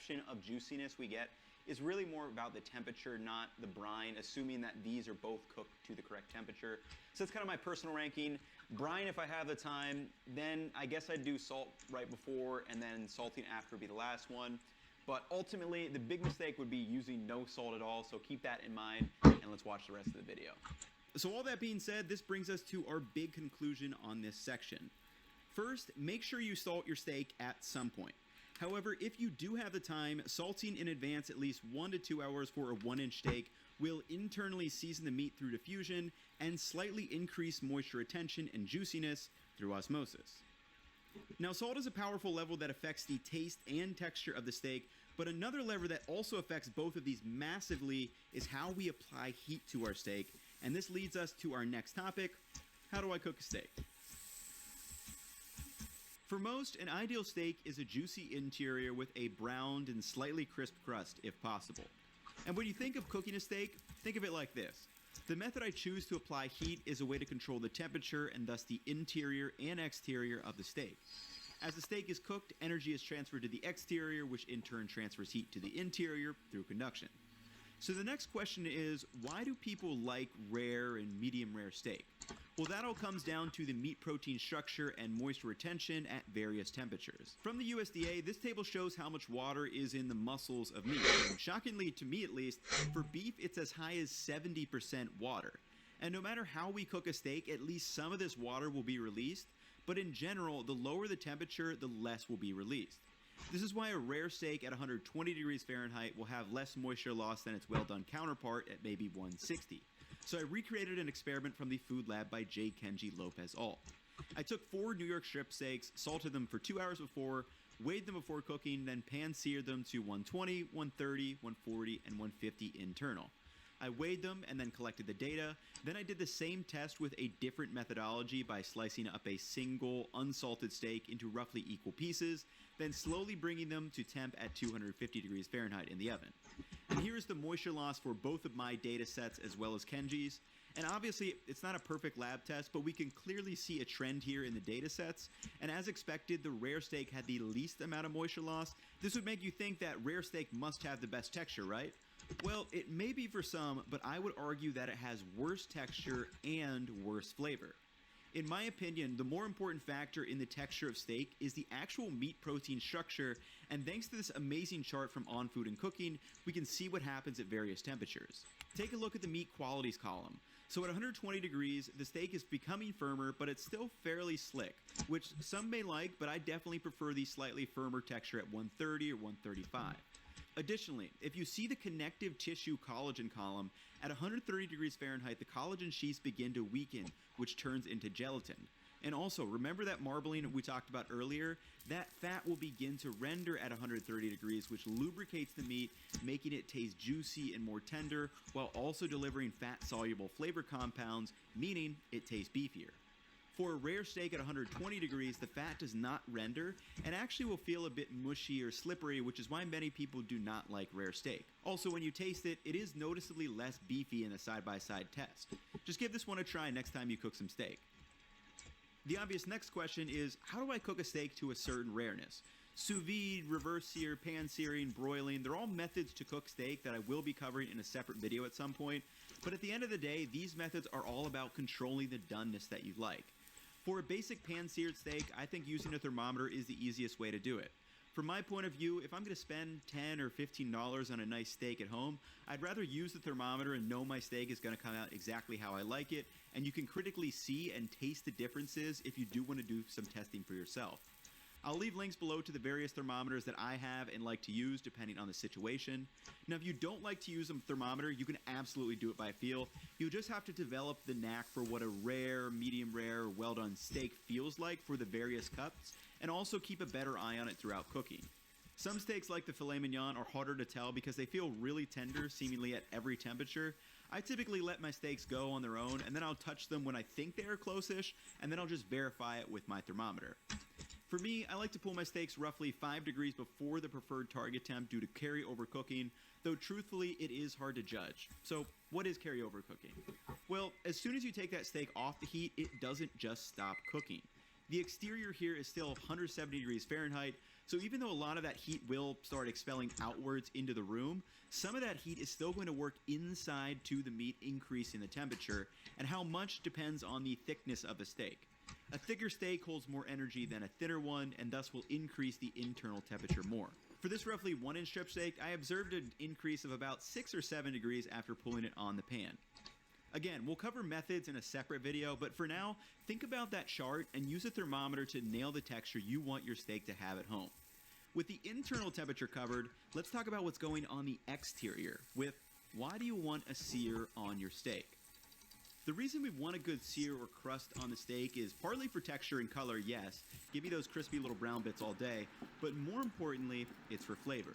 perception of juiciness we get is really more about the temperature, not the brine, assuming that these are both cooked to the correct temperature. So that's kind of my personal ranking. Brine, if I have the time, then I guess I'd do salt right before, and then salting after would be the last one. But ultimately, the big mistake would be using no salt at all, so keep that in mind, and let's watch the rest of the video. So all that being said, this brings us to our big conclusion on this section. First, make sure you salt your steak at some point. However, if you do have the time, salting in advance at least 1 to 2 hours for a 1-inch steak will internally season the meat through diffusion and slightly increase moisture retention and juiciness through osmosis. Now, salt is a powerful level that affects the taste and texture of the steak, but another lever that also affects both of these massively is how we apply heat to our steak, and this leads us to our next topic: how do I cook a steak? For most, an ideal steak is a juicy interior with a browned and slightly crisp crust, if possible. And when you think of cooking a steak, think of it like this. The method I choose to apply heat is a way to control the temperature and thus the interior and exterior of the steak. As the steak is cooked, energy is transferred to the exterior, which in turn transfers heat to the interior through conduction. So the next question is, why do people like rare and medium rare steak? Well, that all comes down to the meat protein structure and moisture retention at various temperatures. From the USDA, this table shows how much water is in the muscles of meat. And shockingly, to me at least, for beef it's as high as 70% water. And no matter how we cook a steak, at least some of this water will be released, but in general, the lower the temperature, the less will be released. This is why a rare steak at 120 degrees Fahrenheit will have less moisture loss than its well-done counterpart at maybe 160. So I recreated an experiment from the food lab by J. Kenji Lopez al. I took 4 New York strip steaks, salted them for 2 hours before, weighed them before cooking, then pan-seared them to 120, 130, 140, and 150 internal. I weighed them and then collected the data. Then I did the same test with a different methodology by slicing up a single unsalted steak into roughly equal pieces, then slowly bringing them to temp at 250 degrees Fahrenheit in the oven. And here is the moisture loss for both of my data sets as well as Kenji's. And obviously, it's not a perfect lab test, but we can clearly see a trend here in the data sets. And as expected, the rare steak had the least amount of moisture loss. This would make you think that rare steak must have the best texture, right? Well, it may be for some, but I would argue that it has worse texture and worse flavor. In my opinion, the more important factor in the texture of steak is the actual meat protein structure, and thanks to this amazing chart from On Food and Cooking, we can see what happens at various temperatures. Take a look at the meat qualities column. So at 120 degrees, the steak is becoming firmer, but it's still fairly slick, which some may like, but I definitely prefer the slightly firmer texture at 130 or 135. Additionally, if you see the connective tissue collagen column, at 130 degrees Fahrenheit, the collagen sheaths begin to weaken, which turns into gelatin. And also, remember that marbling we talked about earlier? That fat will begin to render at 130 degrees, which lubricates the meat, making it taste juicy and more tender, while also delivering fat-soluble flavor compounds, meaning it tastes beefier. For a rare steak at 120 degrees, the fat does not render and actually will feel a bit mushy or slippery, which is why many people do not like rare steak. Also, when you taste it, it is noticeably less beefy in a side-by-side test. Just give this one a try next time you cook some steak. The obvious next question is, how do I cook a steak to a certain rareness? Sous vide, reverse sear, pan searing, broiling, they're all methods to cook steak that I will be covering in a separate video at some point. But at the end of the day, these methods are all about controlling the doneness that you like. For a basic pan-seared steak, I think using a thermometer is the easiest way to do it. From my point of view, if I'm going to spend $10 or $15 on a nice steak at home, I'd rather use the thermometer and know my steak is going to come out exactly how I like it, and you can critically see and taste the differences if you do want to do some testing for yourself. I'll leave links below to the various thermometers that I have and like to use depending on the situation. Now, if you don't like to use a thermometer, you can absolutely do it by feel. You just have to develop the knack for what a rare, medium rare, or well-done steak feels like for the various cuts, and also keep a better eye on it throughout cooking. Some steaks like the filet mignon are harder to tell because they feel really tender seemingly at every temperature. I typically let my steaks go on their own, and then I'll touch them when I think they are close-ish, and then I'll just verify it with my thermometer. For me, I like to pull my steaks roughly 5 degrees before the preferred target temp due to carryover cooking, though truthfully it is hard to judge. So what is carryover cooking? Well, as soon as you take that steak off the heat, it doesn't just stop cooking. The exterior here is still 170 degrees Fahrenheit, So even though a lot of that heat will start expelling outwards into the room, some of that heat is still going to work inside to the meat, increasing the temperature, and how much depends on the thickness of the steak. A thicker steak holds more energy than a thinner one, and thus will increase the internal temperature more. For this roughly 1-inch strip steak, I observed an increase of about 6 or 7 degrees after pulling it on the pan. Again, we'll cover methods in a separate video, but for now, think about that chart and use a thermometer to nail the texture you want your steak to have at home. With the internal temperature covered, let's talk about what's going on the exterior with why do you want a sear on your steak? The reason we want a good sear or crust on the steak is partly for texture and color, yes, give me those crispy little brown bits all day, but more importantly, it's for flavor.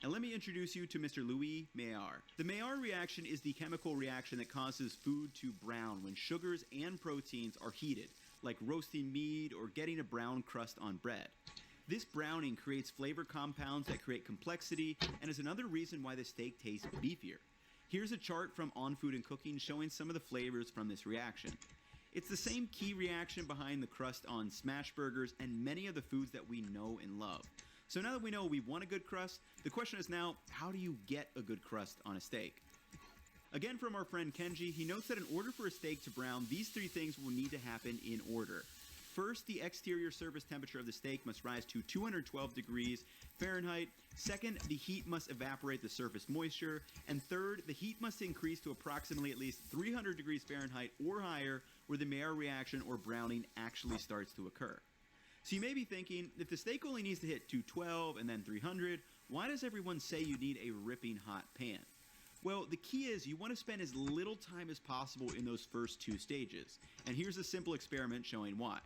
And let me introduce you to Mr. Louis Maillard. The Maillard reaction is the chemical reaction that causes food to brown when sugars and proteins are heated, like roasting meat or getting a brown crust on bread. This browning creates flavor compounds that create complexity and is another reason why the steak tastes beefier. Here's a chart from On Food and Cooking showing some of the flavors from this reaction. It's the same key reaction behind the crust on smash burgers and many of the foods that we know and love. So now that we know we want a good crust, the question is now, how do you get a good crust on a steak? Again, from our friend Kenji, he notes that in order for a steak to brown, these 3 things will need to happen in order. First, the exterior surface temperature of the steak must rise to 212 degrees Fahrenheit. Second, the heat must evaporate the surface moisture. And third, the heat must increase to approximately at least 300 degrees Fahrenheit or higher, where the Maillard reaction or browning actually starts to occur. So you may be thinking, if the steak only needs to hit 212 and then 300, why does everyone say you need a ripping hot pan? Well, the key is you want to spend as little time as possible in those first 2 stages. And here's a simple experiment showing why.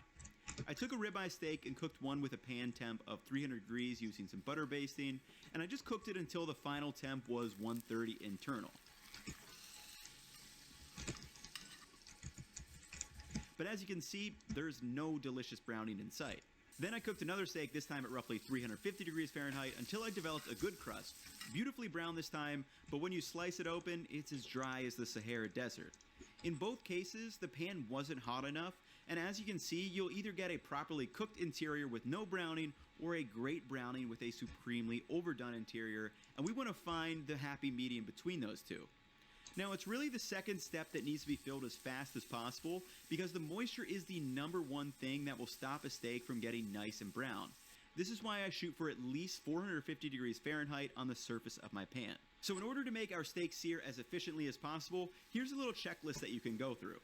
I took a ribeye steak and cooked one with a pan temp of 300 degrees using some butter basting, and I just cooked it until the final temp was 130 internal. But as you can see, there's no delicious browning in sight. Then I cooked another steak, this time at roughly 350 degrees Fahrenheit, until I developed a good crust. Beautifully brown this time, but when you slice it open, it's as dry as the Sahara Desert. In both cases, the pan wasn't hot enough, and as you can see, you'll either get a properly cooked interior with no browning, or a great browning with a supremely overdone interior, and we want to find the happy medium between those two. Now, it's really the second step that needs to be filled as fast as possible, because the moisture is the #1 thing that will stop a steak from getting nice and brown. This is why I shoot for at least 450 degrees Fahrenheit on the surface of my pan. So in order to make our steak sear as efficiently as possible, here's a little checklist that you can go through.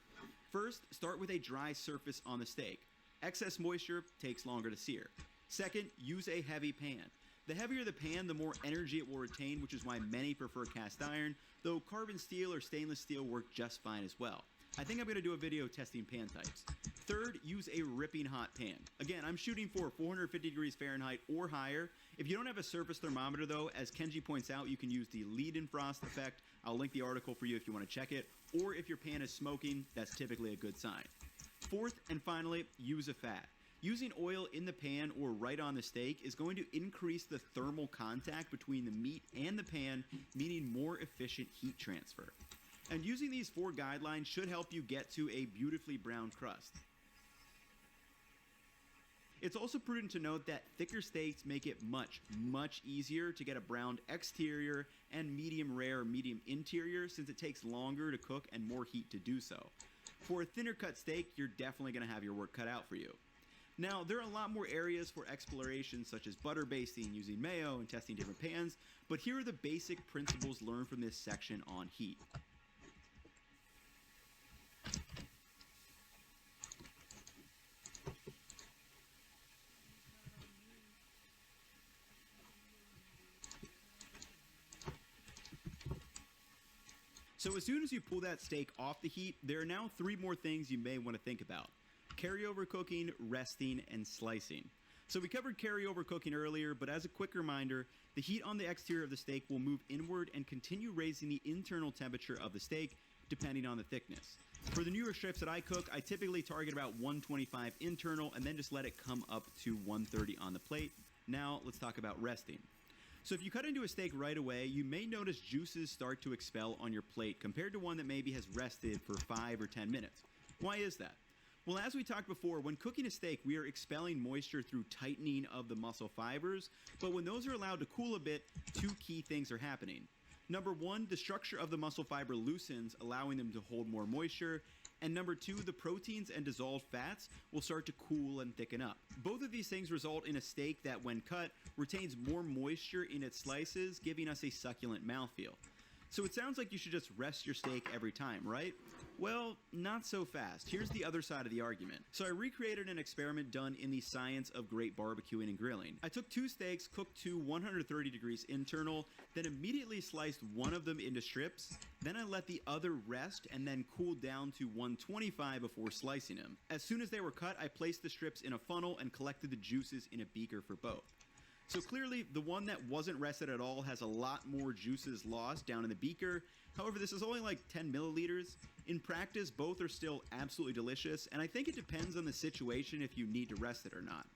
First, start with a dry surface on the steak. Excess moisture takes longer to sear. Second, use a heavy pan. The heavier the pan, the more energy it will retain, which is why many prefer cast iron, though carbon steel or stainless steel work just fine as well. I think I'm going to do a video testing pan types. Third, use a ripping hot pan. Again, I'm shooting for 450 degrees Fahrenheit or higher. If you don't have a surface thermometer though, as Kenji points out, you can use the lead-in frost effect. I'll link the article for you if you want to check it. Or if your pan is smoking, that's typically a good sign. Fourth and finally, use a fat. Using oil in the pan or right on the steak is going to increase the thermal contact between the meat and the pan, meaning more efficient heat transfer. And using these 4 guidelines should help you get to a beautifully brown crust. It's also prudent to note that thicker steaks make it much easier to get a browned exterior and medium rare or medium interior, since it takes longer to cook and more heat to do so. For a thinner cut steak, you're definitely going to have your work cut out for you. Now, there are a lot more areas for exploration, such as butter basting, using mayo, and testing different pans, but here are the basic principles learned from this section on heat. So as soon as you pull that steak off the heat, there are now 3 more things you may want to think about: carryover cooking, resting, and slicing. So we covered carryover cooking earlier, but as a quick reminder, the heat on the exterior of the steak will move inward and continue raising the internal temperature of the steak, depending on the thickness. For the newer strips that I cook, I typically target about 125 internal and then just let it come up to 130 on the plate. Now let's talk about resting. So if you cut into a steak right away, you may notice juices start to expel on your plate compared to one that maybe has rested for 5 or 10 minutes. Why is that? Well, as we talked before, when cooking a steak, we are expelling moisture through tightening of the muscle fibers, but when those are allowed to cool a bit, two key things are happening. Number one, the structure of the muscle fiber loosens, allowing them to hold more moisture, and number two, the proteins and dissolved fats will start to cool and thicken up. Both of these things result in a steak that, when cut, retains more moisture in its slices, giving us a succulent mouthfeel. So it sounds like you should just rest your steak every time, right? Well, not so fast. Here's the other side of the argument. So I recreated an experiment done in the science of great barbecuing and grilling. I took two steaks cooked to 130 degrees internal, then immediately sliced one of them into strips. Then I let the other rest and then cooled down to 125 before slicing them. As soon as they were cut, I placed the strips in a funnel and collected the juices in a beaker for both. So clearly, the one that wasn't rested at all has a lot more juices lost down in the beaker. However, this is only like 10 milliliters. In practice, both are still absolutely delicious, and I think it depends on the situation if you need to rest it or not.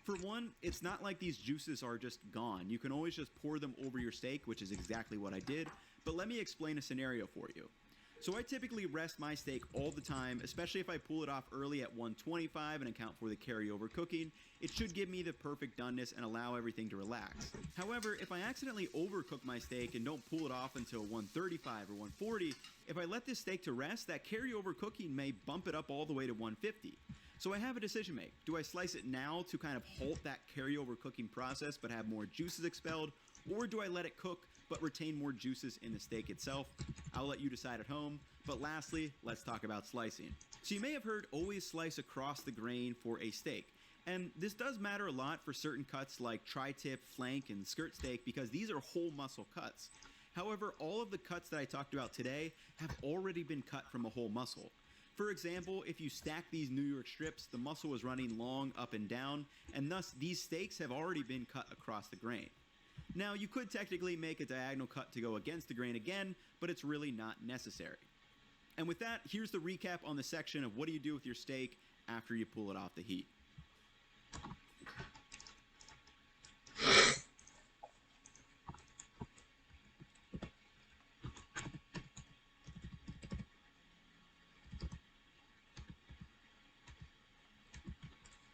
For one, it's not like these juices are just gone. You can always just pour them over your steak, which is exactly what I did, but let me explain a scenario for you. So I typically rest my steak all the time, especially if I pull it off early at 125 and account for the carryover cooking. It should give me the perfect doneness and allow everything to relax. However, if I accidentally overcook my steak and don't pull it off until 135 or 140, if I let this steak to rest, that carryover cooking may bump it up all the way to 150. So I have a decision to make. Do I slice it now to kind of halt that carryover cooking process but have more juices expelled? Or do I let it cook but retain more juices in the steak itself? I'll let you decide at home. But lastly, let's talk about slicing. So you may have heard always slice across the grain for a steak. And this does matter a lot for certain cuts like tri-tip, flank, and skirt steak because these are whole muscle cuts. However, all of the cuts that I talked about today have already been cut from a whole muscle. For example, if you stack these New York strips, the muscle is running long up and down, and thus these steaks have already been cut across the grain. Now, you could technically make a diagonal cut to go against the grain again, but it's really not necessary. And with that, here's the recap on the section of what do you do with your steak after you pull it off the heat.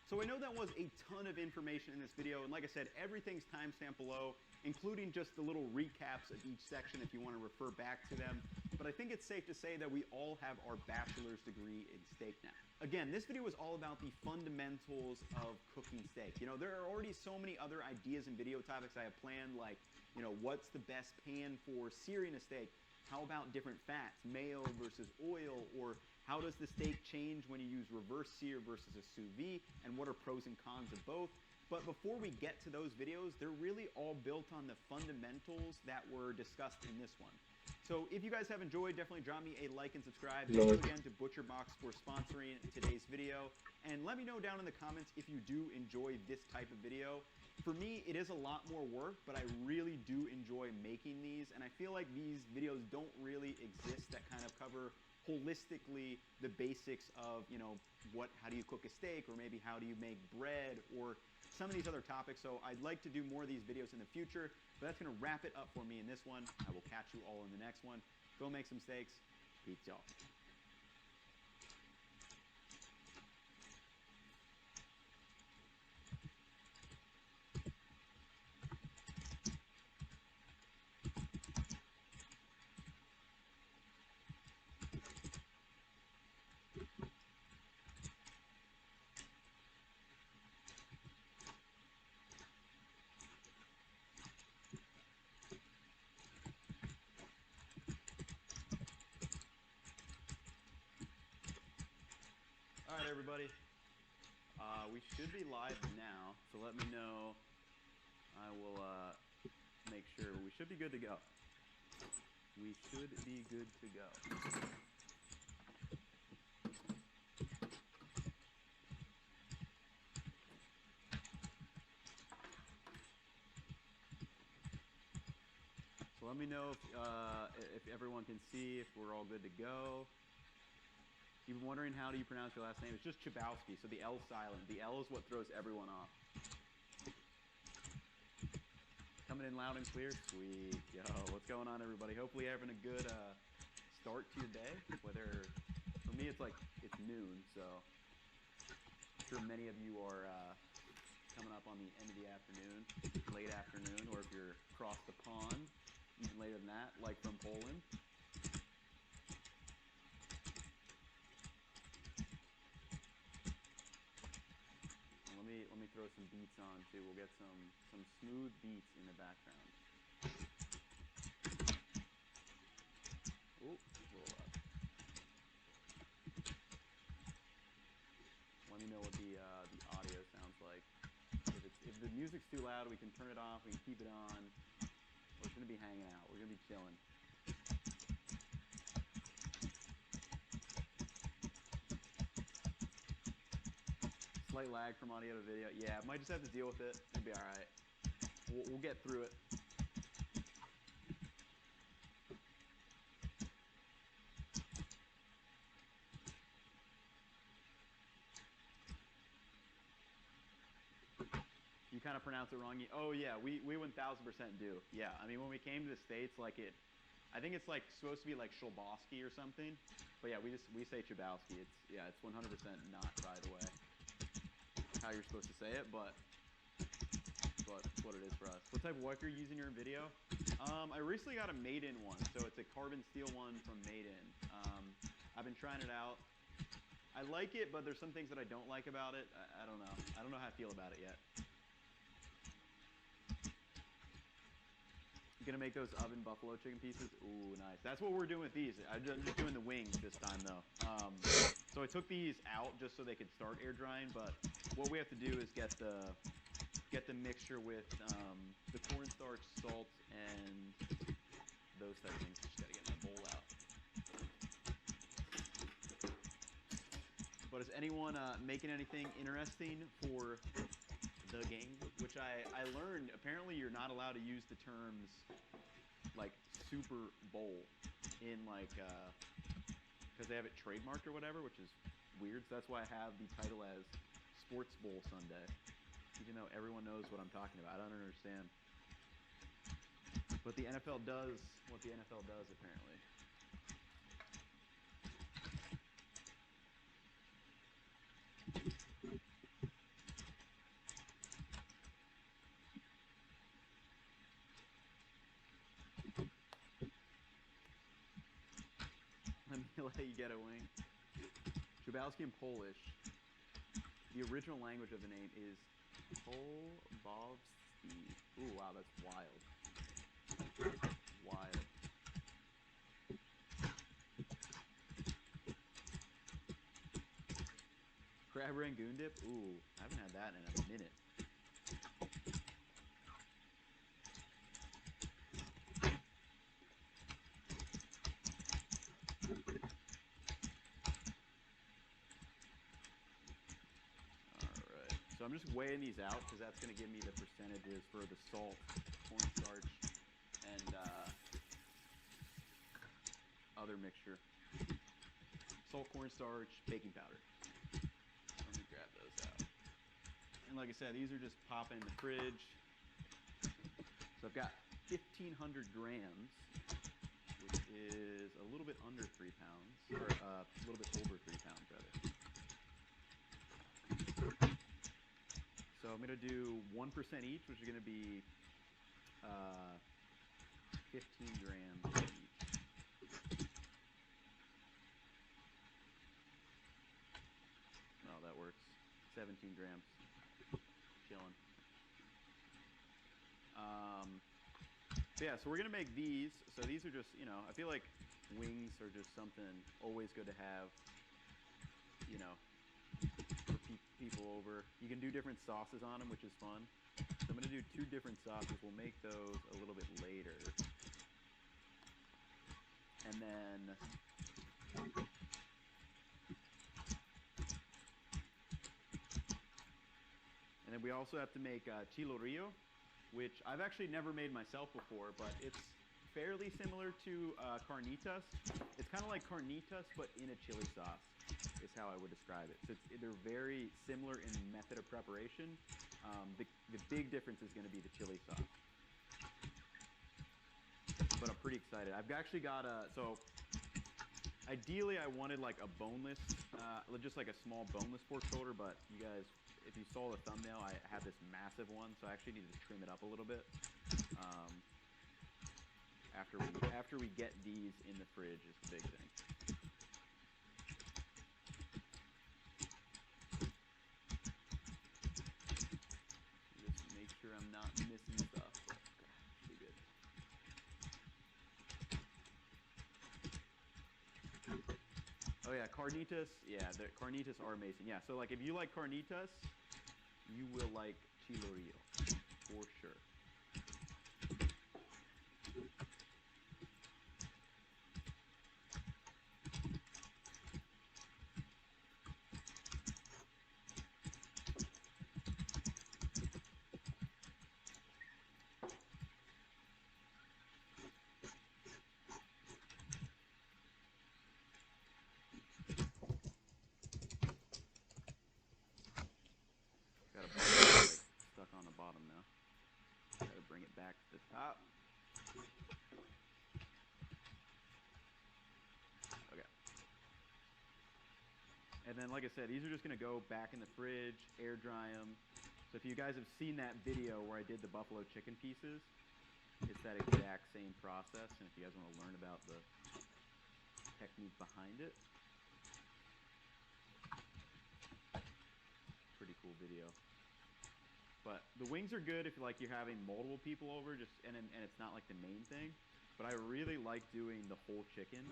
So I know that was a ton of information in this video, and like I said, everything's timestamped below, including just the little recaps of each section if you want to refer back to them. But I think it's safe to say that we all have our bachelor's degree in steak now. Again, this video was all about the fundamentals of cooking steak. You know, there are already so many other ideas and video topics I have planned, like, you know, what's the best pan for searing a steak? How about different fats, mayo versus oil, or how does the steak change when you use reverse sear versus a sous vide, and what are pros and cons of both? But before we get to those videos, they're really all built on the fundamentals that were discussed in this one. So if you guys have enjoyed, definitely drop me a like and subscribe. Thank you again to ButcherBox for sponsoring today's video. And let me know down in the comments if you do enjoy this type of video. For me, it is a lot more work, but I really do enjoy making these. And I feel like these videos don't really exist that kind of cover holistically the basics of, you know, how do you cook a steak, or maybe how do you make bread, or some of these other topics. So I'd like to do more of these videos in the future, but that's going to wrap it up for me in this one. I will catch you all in the next one. Go make some steaks. Peace, y'all. All right, everybody. We should be live now, so let me know. I will make sure. We should be good to go. We should be good to go. So let me know if everyone can see, if we're all good to go. You've been wondering how do you pronounce your last name? It's just Chabowski, so the L's silent. The L is what throws everyone off. Coming in loud and clear? Sweet. Yo, what's going on, everybody? Hopefully you're having a good start to your day. Whether, for me, it's noon, so sure many of you are coming up on the end of the afternoon, late afternoon, or if you're across the pond, even later than that, like from Poland. Let me throw some beats on too. We'll get some smooth beats in the background. Ooh, a little up. Let me know what the audio sounds like. If the music's too loud, we can turn it off. We can keep it on. We're just gonna be hanging out. We're gonna be chilling. Slight lag from audio to video. Yeah, might just have to deal with it. It'll be all right. We'll get through it. You kind of pronounce it wrong. Oh yeah, we 1000% do. Yeah, I mean when we came to the States, like I think it's like supposed to be like Schlbowski or something. But yeah, we say Chabowski. It's 100% not, by the way, how you're supposed to say it, but it's what it is for us. What type of wiper are you using in your video? I recently got a Maiden one, so it's a carbon steel one from Maiden. I've been trying it out. I like it, but there's some things that I don't like about it. I don't know. I don't know how I feel about it yet. Gonna make those oven buffalo chicken pieces. Ooh, nice. That's what we're doing with these. I'm just doing the wings this time though. So I took these out just so they could start air drying. But what we have to do is get the mixture with the cornstarch, salt, and those type of things. Just gotta get my bowl out. But is anyone making anything interesting for the game? Which I learned, apparently you're not allowed to use the terms like Super Bowl in like, because they have it trademarked or whatever, which is weird. So that's why I have the title as Sports Bowl Sunday, even though everyone knows what I'm talking about. I don't understand. But the NFL does what the NFL does, apparently. Let me let you get a wing. Chabowski in Polish. The original language of the name is Polbowski. Ooh, wow, that's wild. Wild. Crab Rangoon dip? Ooh, I haven't had that in a minute. So I'm just weighing these out because that's going to give me the percentages for the salt, cornstarch, and other mixture. Salt, cornstarch, baking powder. Let me grab those out. And like I said, these are just popping in the fridge. So I've got 1,500 grams, which is a little bit under 3 pounds, or a little bit over 3 pounds, rather. So I'm going to do 1% each, which is going to be 15 grams each. Oh, that works. 17 grams. Chilling. So yeah, so we're going to make these. So these are just, you know, I feel like wings are just something always good to have, you know, people over. You can do different sauces on them, which is fun. So I'm going to do 2 different sauces. We'll make those a little bit later. And then we also have to make chilo rio, which I've actually never made myself before, but it's fairly similar to carnitas. It's kind of like carnitas, but in a chili sauce, is how I would describe it. So they're very similar in method of preparation. The big difference is going to be the chili sauce. But I'm pretty excited. I've actually got so Ideally, I wanted like a boneless, just like a small boneless pork shoulder, but you guys, if you saw the thumbnail, I had this massive one, so I actually need to trim it up a little bit. After we get these in the fridge is the big thing. Just make sure I'm not missing stuff, but be good. Oh yeah, carnitas. Yeah, the carnitas are amazing. Yeah, so like if you like carnitas, you will like chilorio for sure. Got a bunch like stuck on the bottom now. Gotta bring it back to the top. Okay. And then, like I said, these are just gonna go back in the fridge, air dry them. So if you guys have seen that video where I did the buffalo chicken pieces, it's that exact same process. And if you guys want to learn about the technique behind it, pretty cool video. But the wings are good if like you're having multiple people over, and it's not like the main thing. But I really like doing the whole chicken.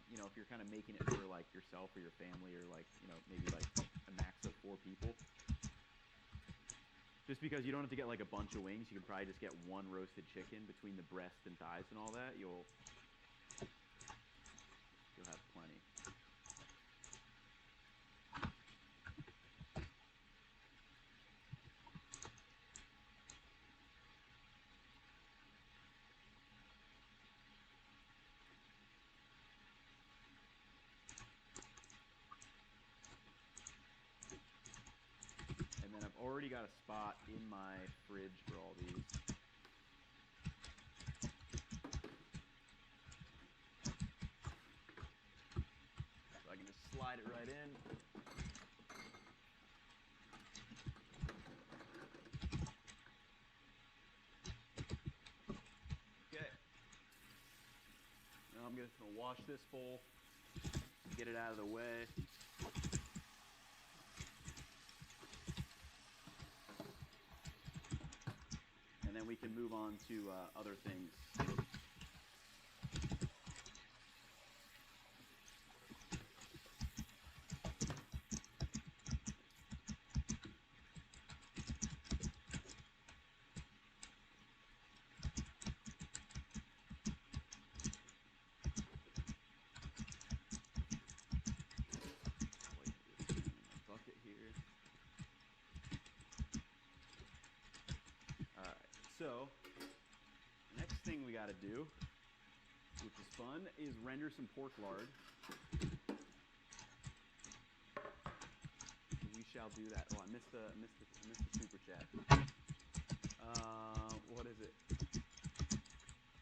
You know, if you're kind of making it for like yourself or your family, or like, you know, maybe like a max of 4 people. Just because you don't have to get like a bunch of wings, you can probably just get one roasted chicken between the breast and thighs and all that. You'll have plenty. And then I've already got a spot in my fridge for all these. So I can just slide it right in. Okay. Now I'm just gonna wash this bowl, get it out of the way. And then we can move on to other things. Bucket here. All right. So, the next thing we got to do, which is fun, is render some pork lard. We shall do that. Oh, I missed the super chat. What is it?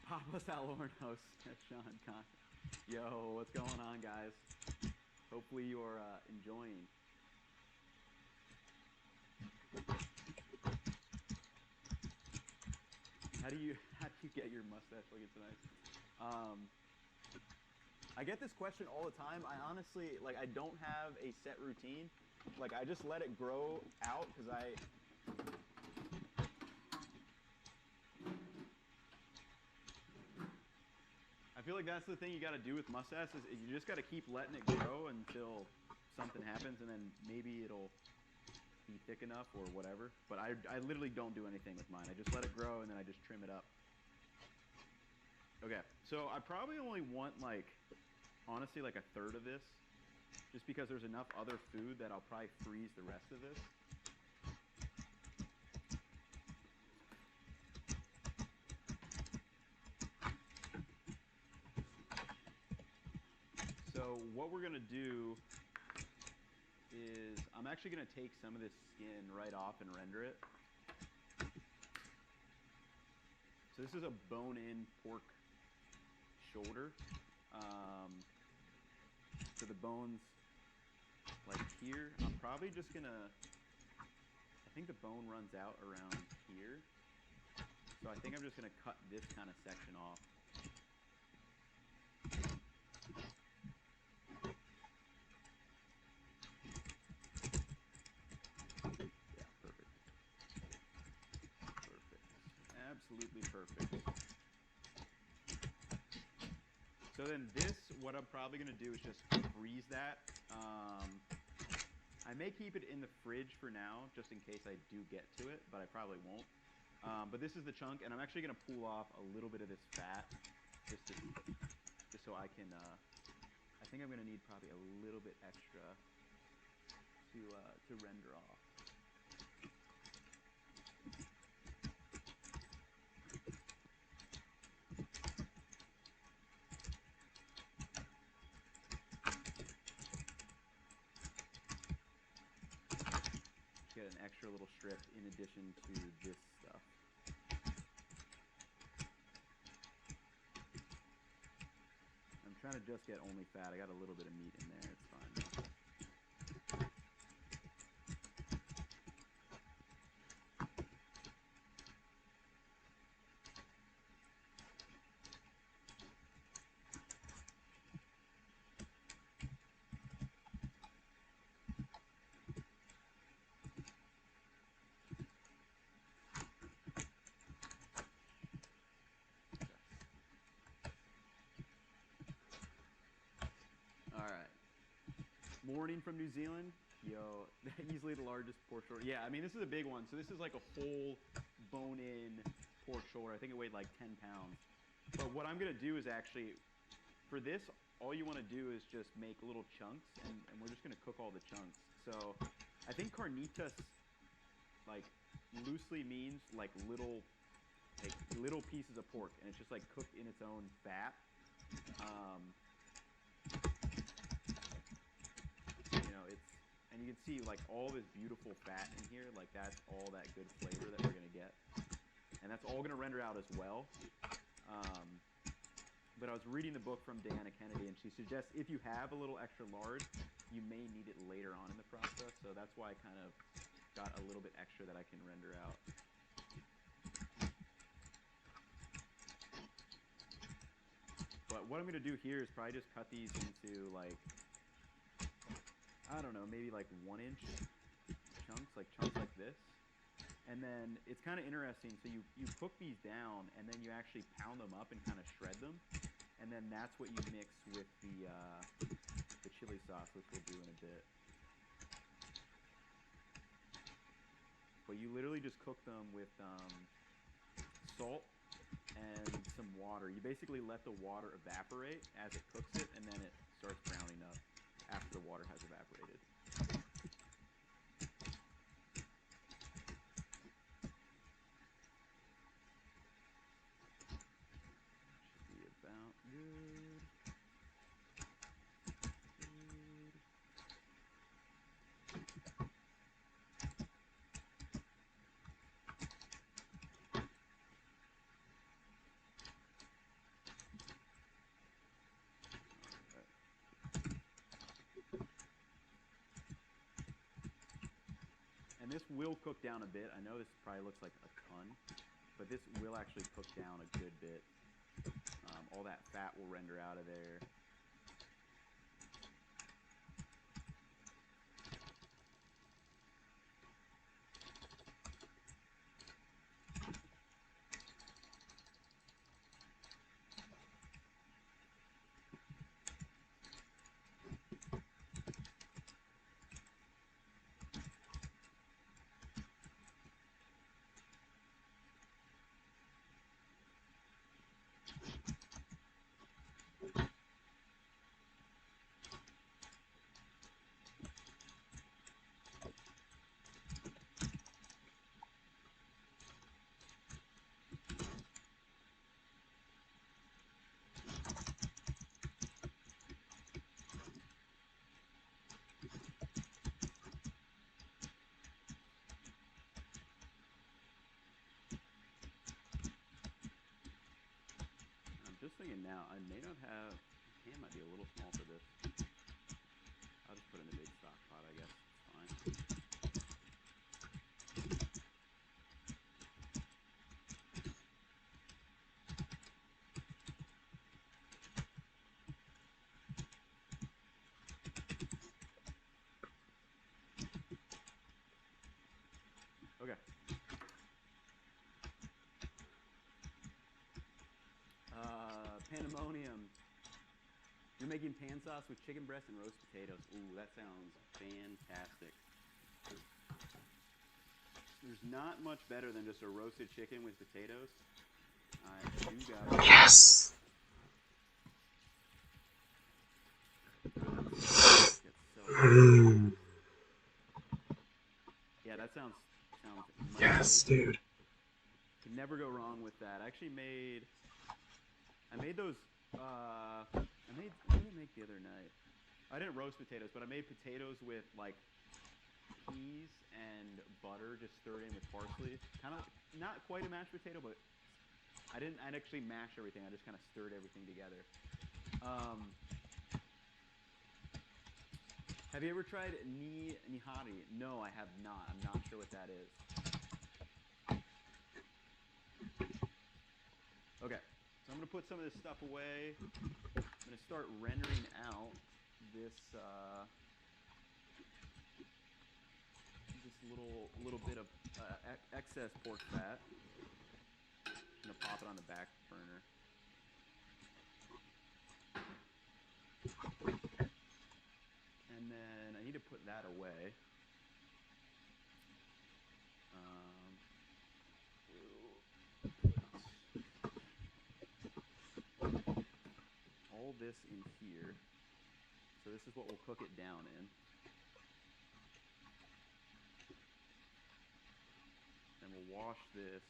Papa Salornos, Sean Con. Yo, what's going on, guys? Hopefully you're enjoying. How do you get your mustache looking so nice? I get this question all the time. I honestly, like, I don't have a set routine. Like, I just let it grow out because I feel like that's the thing you got to do with mustache is you just got to keep letting it grow until something happens, and then maybe it'll be thick enough or whatever. But I literally don't do anything with mine. I just let it grow and then I just trim it up. Okay, so I probably only want like, honestly, like a third of this, just because there's enough other food that I'll probably freeze the rest of this. So what we're gonna do is I'm actually gonna take some of this skin right off and render it. So this is a bone-in pork shoulder. So the bone's like here. I'm probably just gonna, I think the bone runs out around here. So I think I'm just gonna cut this kind of section off. Yeah, perfect. Perfect. Absolutely perfect. So then this, what I'm probably going to do is just freeze that. I may keep it in the fridge for now, just in case I do get to it, but I probably won't. But this is the chunk, and I'm actually going to pull off a little bit of this fat, just so I can, I think I'm going to need probably a little bit extra to render off. Get an extra little strip in addition to this stuff. I'm trying to just get only fat. I got a little bit of meat in there. It's fine. Alright. Morning from New Zealand. Yo, easily the largest pork shoulder. Yeah, I mean, this is a big one. So this is like a whole bone-in pork shoulder. I think it weighed like 10 pounds. But what I'm going to do is actually, for this, all you want to do is just make little chunks, and we're just going to cook all the chunks. So I think carnitas, like, loosely means like little pieces of pork, and it's just like cooked in its own fat. You know, it's, and you can see like all this beautiful fat in here, like that's all that good flavor that we're gonna get, and that's all gonna render out as well. But I was reading the book from Diana Kennedy, and she suggests if you have a little extra lard, you may need it later on in the process. So that's why I kind of got a little bit extra that I can render out. But what I'm gonna do here is probably just cut these into like, I don't know, maybe like 1-inch chunks like this. And then it's kind of interesting. So you cook these down, and then you actually pound them up and kind of shred them. And then that's what you mix with the chili sauce, which we'll do in a bit. But you literally just cook them with salt and some water. You basically let the water evaporate as it cooks it, and then it starts browning up after the water has evaporated. Should be about good. And this will cook down a bit. I know this probably looks like a ton, but this will actually cook down a good bit. All that fat will render out of there. Just thinking now, I may not have, hand might be a little small for this. I'll just put it in the big stock pot, I guess. Fine. Okay. Pandemonium. You're making pan sauce with chicken breast and roast potatoes. Ooh, that sounds fantastic. There's not much better than just a roasted chicken with potatoes. I do got it. Yes. Yeah, that sounds Yes, dude. Could never go wrong with that. I made those. What did I make the other night? I didn't roast potatoes, but I made potatoes with like peas and butter, just stirred in with parsley. Kind of not quite a mashed potato, but I'd actually mash everything. I just kind of stirred everything together. Have you ever tried nihari? No, I have not. I'm not sure what that is. Okay, so I'm going to put some of this stuff away. I'm going to start rendering out this little bit of excess pork fat. I'm going to pop it on the back burner. And then I need to put that away. All this in here. So this is what we'll cook it down in. And we'll wash this.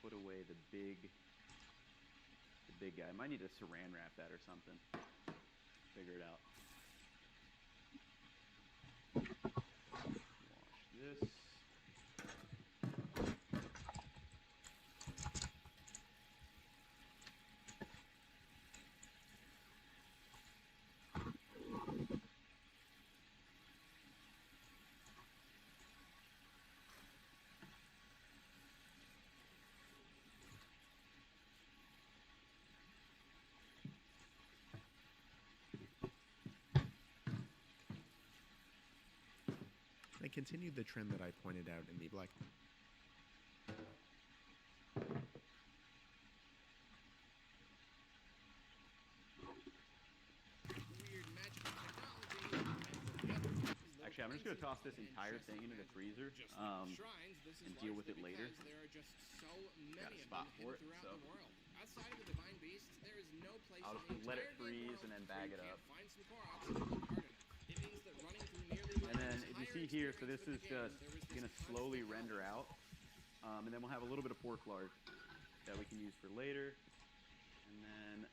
Put away the big guy. I might need to saran wrap that or something. Figure it out. Wash this. They continued the trend that I pointed out in the black. Actually, I'm just going to toss this entire thing into the freezer and deal with it later. Got a spot for it, so I'll just let it freeze and then bag it up. And then if you see here, so this is just going to slowly render out. And then we'll have a little bit of pork lard that we can use for later. And then